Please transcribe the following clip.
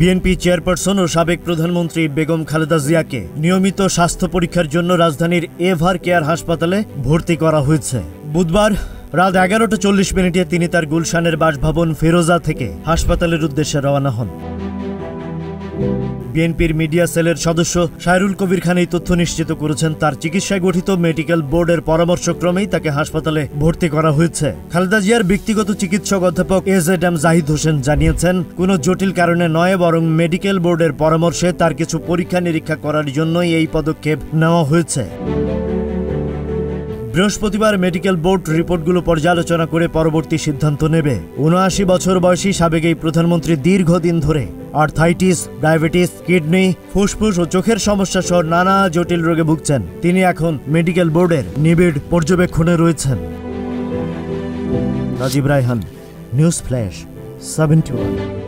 BNP chairperson ও সাবেক প্রধানমন্ত্রী বেগম খালেদা জিয়াকে নিয়মিত স্বাস্থ্য পরীক্ষার জন্য রাজধানীর এভার কেয়ার হাসপাতালে ভর্তি করা হয়েছে। বুধবার রাত 11:40 তিনি তার গুলশানের বাসভবন ফিরোজা থেকে হাসপাতালের উদ্দেশ্যে রওনা হন। বিএনপির মিডিয়া সেলের সদস্য সায়রুল কবির খান এই তথ্য নিশ্চিত করেছেন। তার চিকিৎসায় গঠিত মেডিকেল বোর্ডের পরামর্শক্রমেই তাকে হাসপাতালে ভর্তি করা হয়েছে। খালেদা জিয়ার ব্যক্তিগত চিকিৎসক অধ্যাপক এজেডএম জাহিদ হোসেন জানিয়েছেন, কোনো জটিল কারণে নয়, বরং মেডিকেল বোর্ডের পরামর্শে তার কিছু পরীক্ষা নিরীক্ষা করার জন্যই এই পদক্ষেপ নেওয়া হয়েছে। বৃহস্পতিবার মেডিকেল বোর্ড রিপোর্টগুলো পর্যালোচনা করে পরবর্তী সিদ্ধান্ত নেবে। ৭৯ বছর বয়সী সাবেক এই প্রধানমন্ত্রী দীর্ঘদিন ধরে আর্থাইটিস, ডায়াবেটিস, কিডনি, ফুসফুস ও চোখের সমস্যা সহ নানা জটিল রোগে ভুগছেন। তিনি এখন মেডিকেল বোর্ডের নিবিড় পর্যবেক্ষণে রয়েছেন। Rajib Raihan, news flash 71।